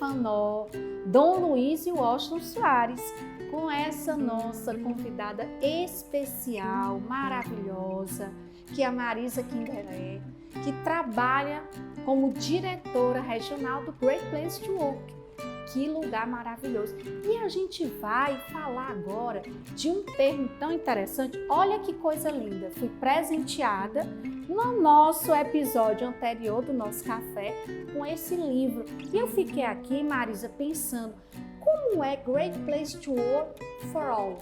Unifanó, Dom Luiz e Washington Soares, com essa nossa convidada especial, maravilhosa, que é a Marisa Kinderé, que trabalha como diretora regional do Great Place to Work. Que lugar maravilhoso! E a gente vai falar agora de um termo tão interessante. Olha que coisa linda! Fui presenteada no nosso episódio anterior do nosso café com esse livro. E eu fiquei aqui, Marisa, pensando, como é Great Place to Work for All?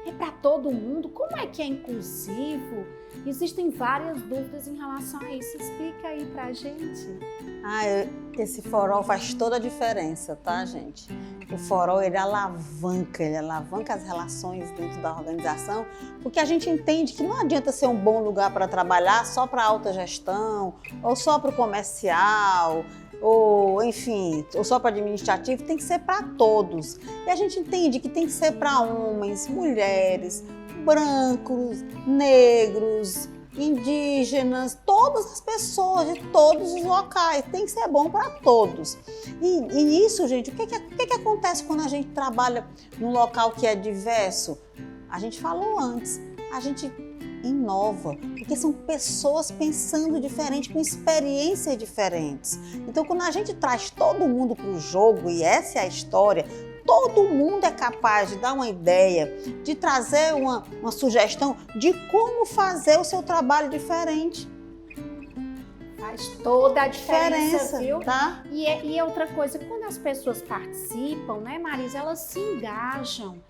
É para todo mundo? Como é que é inclusivo? Existem várias dúvidas em relação a isso. Explica aí pra gente. Esse for all faz toda a diferença, tá, gente? O for all, ele alavanca as relações dentro da organização, porque a gente entende que não adianta ser um bom lugar para trabalhar só para alta gestão, ou só para o comercial, ou enfim, ou só para administrativo, tem que ser para todos. E a gente entende que tem que ser para homens, mulheres, brancos, negros, indígenas, todas as pessoas de todos os locais, tem que ser bom para todos. E isso, gente, o que acontece quando a gente trabalha num local que é diverso? A gente falou antes, a gente inova, porque são pessoas pensando diferente, com experiências diferentes. Então, quando a gente traz todo mundo para o jogo, e essa é a história, todo mundo é capaz de dar uma ideia, de trazer uma sugestão de como fazer o seu trabalho diferente. Faz toda a diferença, viu? Tá? E outra coisa, quando as pessoas participam, né, Marisa, elas se engajam.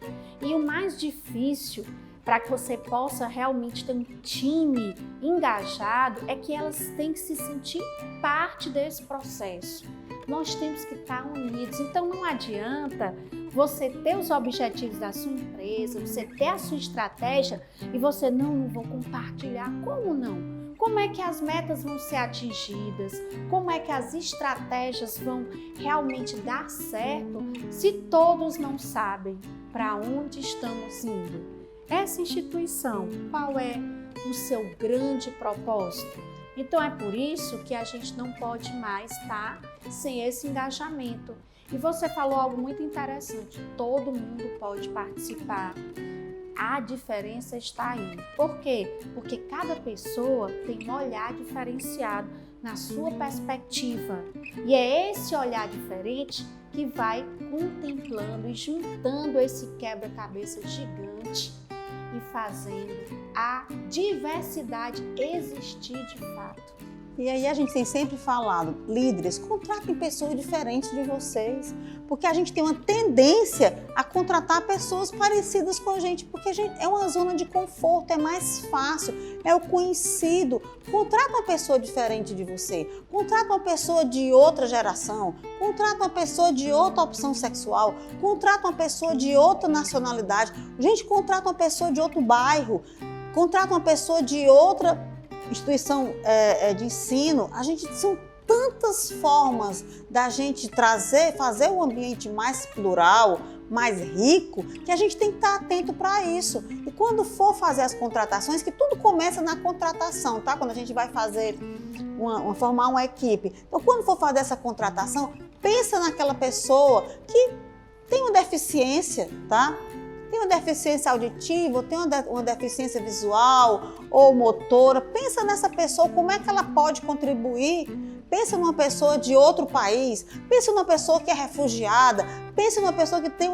E o mais difícil para que você possa realmente ter um time engajado é que elas têm que se sentir parte desse processo. Nós temos que estar unidos, então não adianta você ter os objetivos da sua empresa, você ter a sua estratégia e você não vou compartilhar. Como não? Como é que as metas vão ser atingidas? Como é que as estratégias vão realmente dar certo se todos não sabem para onde estamos indo? Essa instituição, qual é o seu grande propósito? Então é por isso que a gente não pode mais estar sem esse engajamento. E você falou algo muito interessante, todo mundo pode participar. A diferença está aí. Por quê? Porque cada pessoa tem um olhar diferenciado na sua perspectiva. E é esse olhar diferente que vai contemplando e juntando esse quebra-cabeça gigante e fazendo a diversidade existir de fato. E aí a gente tem sempre falado, líderes, contratem pessoas diferentes de vocês, porque a gente tem uma tendência a contratar pessoas parecidas com a gente, porque a gente é uma zona de conforto, é mais fácil, é o conhecido. Contrata uma pessoa diferente de você, contrata uma pessoa de outra geração, contrata uma pessoa de outra opção sexual, contrata uma pessoa de outra nacionalidade, gente, contrata uma pessoa de outro bairro, contrata uma pessoa de outra instituição de ensino. São tantas formas da gente fazer o ambiente mais plural, mais rico, que a gente tem que estar atento para isso. E quando for fazer as contratações, que tudo começa na contratação, tá? Quando a gente vai fazer formar uma equipe. Então, quando for fazer essa contratação, pensa naquela pessoa que tem uma deficiência, tá? Tem uma deficiência auditiva, tem uma deficiência visual ou motora. Pensa nessa pessoa, como é que ela pode contribuir. Pensa numa pessoa de outro país, pensa numa pessoa que é refugiada, pensa numa pessoa que tem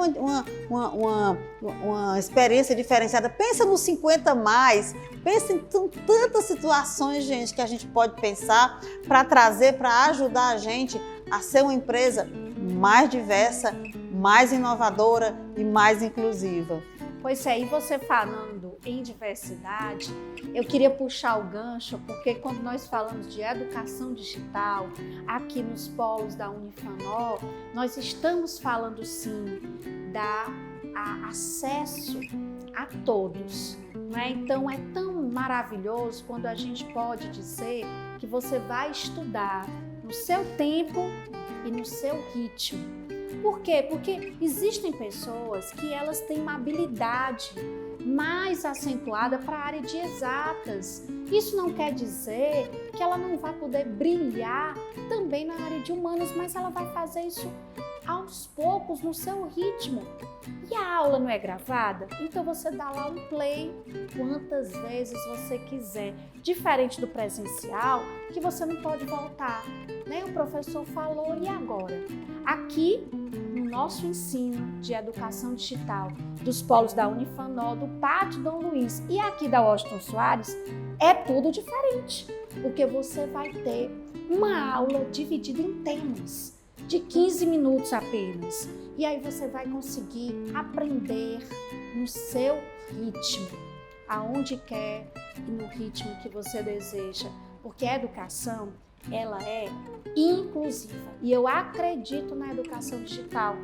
uma experiência diferenciada, pensa nos 50 mais, pensa em tantas situações, gente, que a gente pode pensar para trazer, para ajudar a gente a ser uma empresa mais diversa, mais inovadora e mais inclusiva. Pois é, e você falando em diversidade, eu queria puxar o gancho, porque quando nós falamos de educação digital, aqui nos polos da Unifanó, nós estamos falando sim dar acesso a todos, né? Então é tão maravilhoso quando a gente pode dizer que você vai estudar no seu tempo e no seu ritmo. Por quê? Porque existem pessoas que elas têm uma habilidade mais acentuada para a área de exatas. Isso não quer dizer que ela não vai poder brilhar também na área de humanas, mas ela vai fazer isso aos poucos, no seu ritmo. E a aula não é gravada? Então você dá lá um play quantas vezes você quiser. Diferente do presencial, que você não pode voltar, né? O professor falou, e agora? Aqui, no nosso ensino de educação digital, dos polos da Unifanol, do Pátio Dom Luiz e aqui da Washington Soares, é tudo diferente, porque você vai ter uma aula dividida em temas, de 15 minutos apenas. E aí você vai conseguir aprender no seu ritmo, aonde quer e no ritmo que você deseja, porque a educação, ela é inclusiva. E eu acredito na educação digital,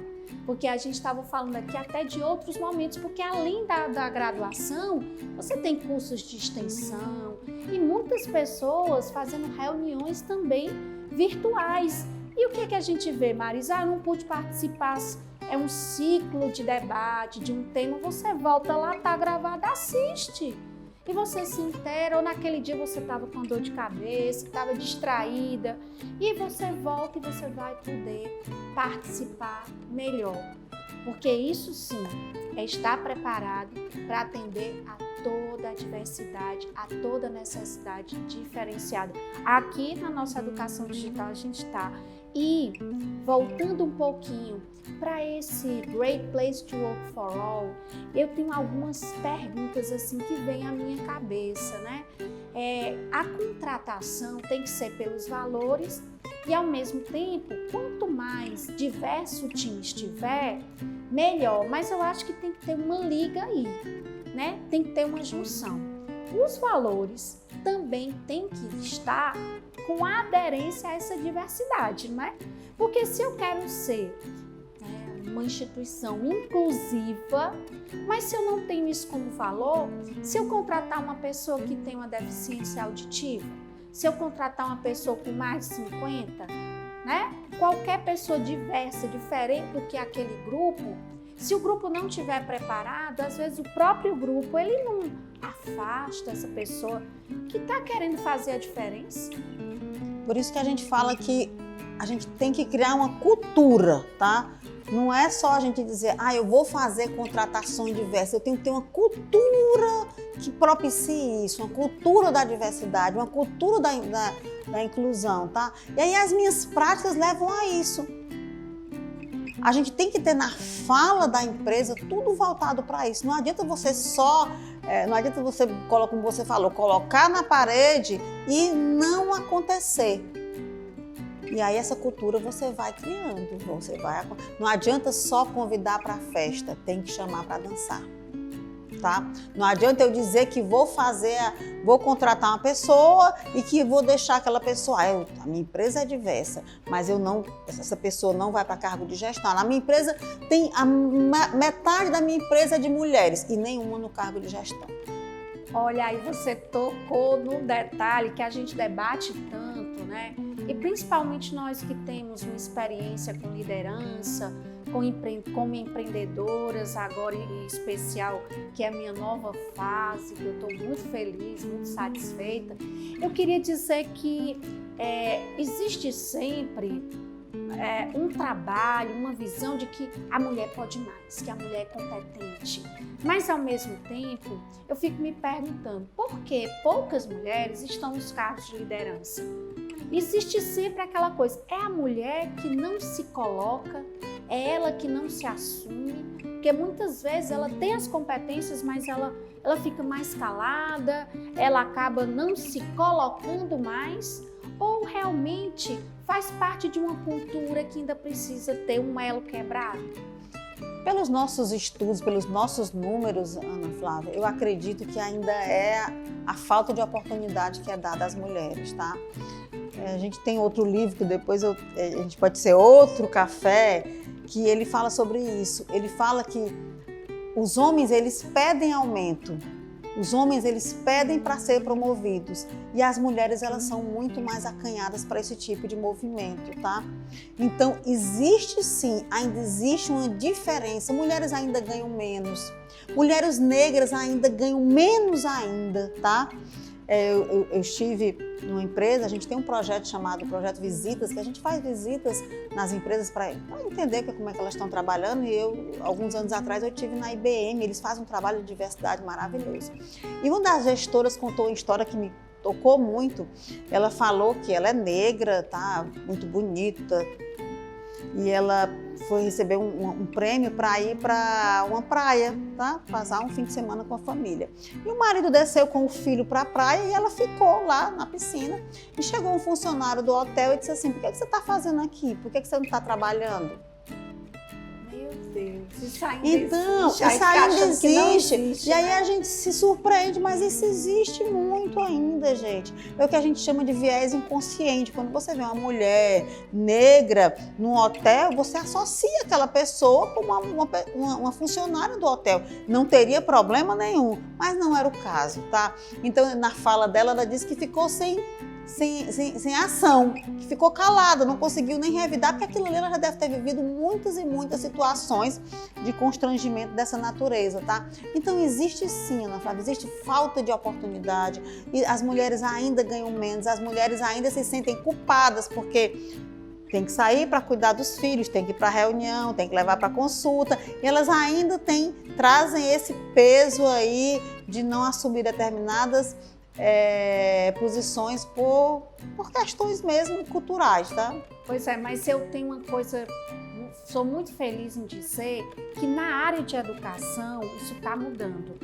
porque a gente estava falando aqui até de outros momentos, porque além da graduação, você tem cursos de extensão e muitas pessoas fazendo reuniões também virtuais. E o que é que a gente vê, Marisa? Eu não pude participar, é um ciclo de debate, de um tema, você volta lá, tá gravado, assiste. E você se inteira, ou naquele dia você estava com dor de cabeça, estava distraída, e você volta e você vai poder participar melhor. Porque isso sim é estar preparado para atender a toda a diversidade, a toda a necessidade diferenciada. Aqui na nossa educação digital a gente está. E voltando um pouquinho para esse Great Place to Work for All, eu tenho algumas perguntas assim que vêm à minha cabeça, né? A contratação tem que ser pelos valores e, ao mesmo tempo, quanto mais diverso o time estiver, melhor. Mas eu acho que tem que ter uma liga aí, né? Tem que ter uma junção. Os valores também têm que estar com aderência a essa diversidade, não é? Porque se eu quero ser uma instituição inclusiva, mas se eu não tenho isso como valor, se eu contratar uma pessoa que tem uma deficiência auditiva, se eu contratar uma pessoa com mais de 50, né? Qualquer pessoa diversa, diferente do que aquele grupo, se o grupo não estiver preparado, às vezes o próprio grupo, ele não afasta essa pessoa que está querendo fazer a diferença. Por isso que a gente fala que a gente tem que criar uma cultura, tá? Não é só a gente dizer, eu vou fazer contratações diversas, eu tenho que ter uma cultura que propicie isso, uma cultura da diversidade, uma cultura da inclusão, tá? E aí as minhas práticas levam a isso. A gente tem que ter na fala da empresa tudo voltado para isso. Não adianta você não adianta você, como você falou, colocar na parede e não acontecer. E aí essa cultura você vai criando, não adianta só convidar para a festa, tem que chamar para dançar, tá? Não adianta eu dizer que vou contratar uma pessoa e que vou deixar aquela pessoa, a minha empresa é diversa, mas essa pessoa não vai para cargo de gestão. Na minha empresa tem metade da minha empresa é de mulheres e nenhuma no cargo de gestão. Olha, aí você tocou num detalhe que a gente debate tanto, né? E principalmente nós que temos uma experiência com liderança, como empreendedoras, agora em especial, que é a minha nova fase, que eu estou muito feliz, muito satisfeita. Eu queria dizer que existe sempre um trabalho, uma visão de que a mulher pode mais, que a mulher é competente. Mas, ao mesmo tempo, eu fico me perguntando por que poucas mulheres estão nos cargos de liderança. Existe sempre aquela coisa, é a mulher que não se coloca, é ela que não se assume, porque muitas vezes ela tem as competências, mas ela fica mais calada, ela acaba não se colocando mais, ou realmente faz parte de uma cultura que ainda precisa ter um elo quebrado? Pelos nossos estudos, pelos nossos números, Ana Flávia, eu acredito que ainda é a falta de oportunidade que é dada às mulheres, tá? A gente tem outro livro que depois a gente pode ser outro café, que ele fala sobre isso. Ele fala que os homens, eles pedem aumento, os homens, eles pedem para ser promovidos e as mulheres, elas são muito mais acanhadas para esse tipo de movimento, tá? Então, existe sim, ainda existe uma diferença. Mulheres ainda ganham menos, mulheres negras ainda ganham menos ainda, tá? Eu estive numa empresa, a gente tem um projeto chamado Projeto Visitas, que a gente faz visitas nas empresas para entender como é que elas estão trabalhando. E alguns anos atrás, eu estive na IBM, eles fazem um trabalho de diversidade maravilhoso. E uma das gestoras contou uma história que me tocou muito. Ela falou que ela é negra, tá? Muito bonita, e ela foi receber um prêmio para ir para uma praia, tá? Passar um fim de semana com a família. E o marido desceu com o filho para a praia e ela ficou lá na piscina. E chegou um funcionário do hotel e disse assim: por que você está fazendo aqui? Por que você não está trabalhando? Meu Deus, isso ainda então, existe. Isso ainda existe. E aí a gente se surpreende, mas isso existe muito ainda, gente. É o que a gente chama de viés inconsciente. Quando você vê uma mulher negra num hotel, você associa aquela pessoa com uma funcionária do hotel. Não teria problema nenhum, mas não era o caso, tá? Então, na fala dela, ela disse que ficou sem ação, que ficou calada, não conseguiu nem revidar, porque aquilo ali ela já deve ter vivido muitas e muitas situações de constrangimento dessa natureza, tá? Então existe sim, Ana Flávia, existe falta de oportunidade, e as mulheres ainda ganham menos, as mulheres ainda se sentem culpadas, porque tem que sair para cuidar dos filhos, tem que ir para reunião, tem que levar para consulta, e elas ainda trazem esse peso aí de não assumir determinadas posições por questões mesmo culturais, tá? Pois é, mas eu tenho uma coisa, sou muito feliz em dizer que na área de educação isso está mudando.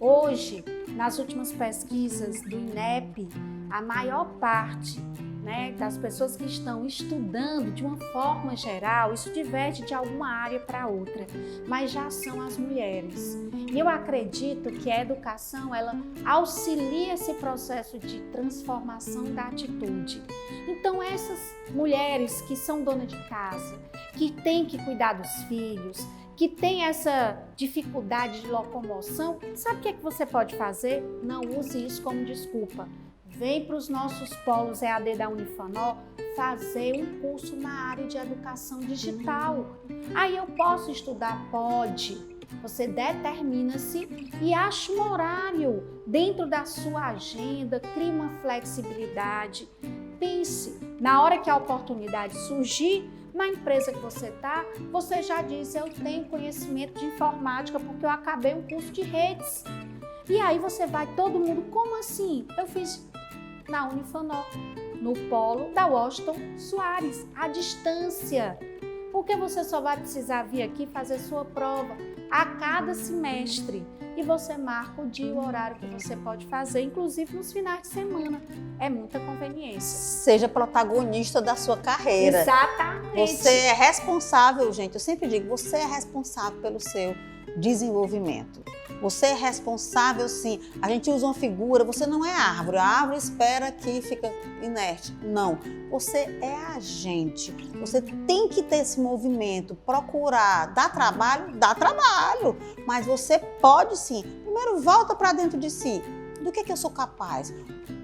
Hoje, nas últimas pesquisas do INEP, a maior parte, né, das pessoas que estão estudando de uma forma geral, isso diverge de alguma área para outra, mas já são as mulheres. E eu acredito que a educação, ela auxilia esse processo de transformação da atitude. Então, essas mulheres que são donas de casa, que têm que cuidar dos filhos, que tem essa dificuldade de locomoção, sabe o que você pode fazer? Não use isso como desculpa. Vem para os nossos polos EAD da Unifanó fazer um curso na área de educação digital. Aí eu posso estudar? Pode. Você determina-se e acha um horário dentro da sua agenda, cria uma flexibilidade. Pense, na hora que a oportunidade surgir, na empresa que você está, você já diz: eu tenho conhecimento de informática porque eu acabei um curso de redes. E aí você vai, todo mundo, como assim? Eu fiz na Unifanó, no polo da Washington Soares, à distância. Porque você só vai precisar vir aqui fazer sua prova a cada semestre. E você marca o dia e o horário que você pode fazer, inclusive nos finais de semana. É muita conveniência. Seja protagonista da sua carreira. Exatamente. Você é responsável, gente. Eu sempre digo, você é responsável pelo seu desenvolvimento. Você é responsável, sim. A gente usa uma figura, você não é árvore. A árvore espera que fica inerte. Não, você é agente. Você tem que ter esse movimento, procurar. Dá trabalho? Dá trabalho. Mas você pode, sim. Primeiro, volta para dentro de si. Do que eu sou capaz?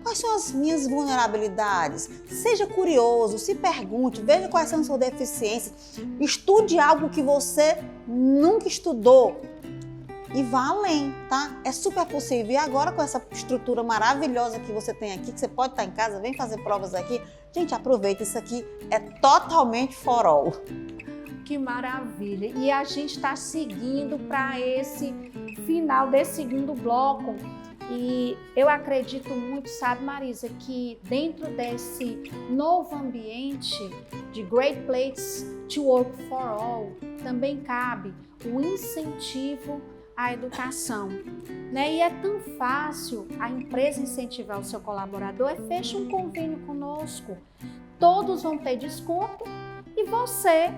Quais são as minhas vulnerabilidades? Seja curioso, se pergunte, veja quais são as suas deficiências. Estude algo que você nunca estudou. E vá além, tá? É super possível. E agora com essa estrutura maravilhosa que você tem aqui, que você pode estar em casa, vem fazer provas aqui. Gente, aproveita, isso aqui é totalmente for all. Que maravilha! E a gente está seguindo para esse final desse segundo bloco. E eu acredito muito, sabe, Marisa, que dentro desse novo ambiente de Great Place to Work for All, também cabe o incentivo à educação, né? E é tão fácil a empresa incentivar o seu colaborador, fecha um convênio conosco, todos vão ter desconto e você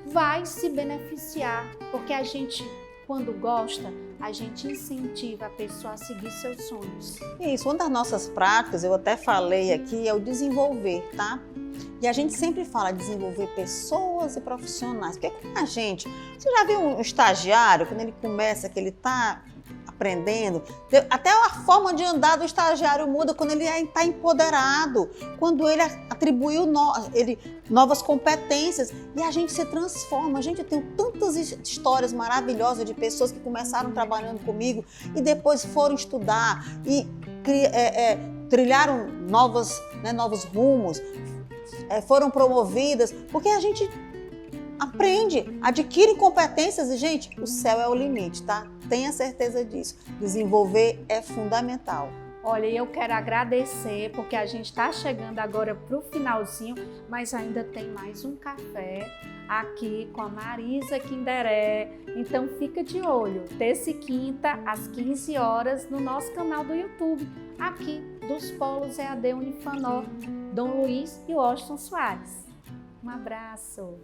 vai se beneficiar, porque a gente, quando gosta, a gente incentiva a pessoa a seguir seus sonhos. Isso, uma das nossas práticas, eu até falei aqui, é o desenvolver, tá? E a gente sempre fala desenvolver pessoas e profissionais, porque a gente, você já viu um estagiário, quando ele começa, que ele está aprendendo, até a forma de andar do estagiário muda quando ele está empoderado, quando ele atribuiu novas competências e a gente se transforma. Gente, eu tenho tantas histórias maravilhosas de pessoas que começaram trabalhando comigo e depois foram estudar e trilharam novos rumos, foram promovidas, porque a gente aprende, adquire competências e, gente, o céu é o limite, tá? Tenha certeza disso. Desenvolver é fundamental. Olha, eu quero agradecer, porque a gente está chegando agora para o finalzinho, mas ainda tem mais um café aqui com a Marisa Kinderé. Então fica de olho, terça e quinta, às 15 horas, no nosso canal do YouTube, aqui dos Polos EAD Unifanor, Dom Luiz e Washington Soares. Um abraço!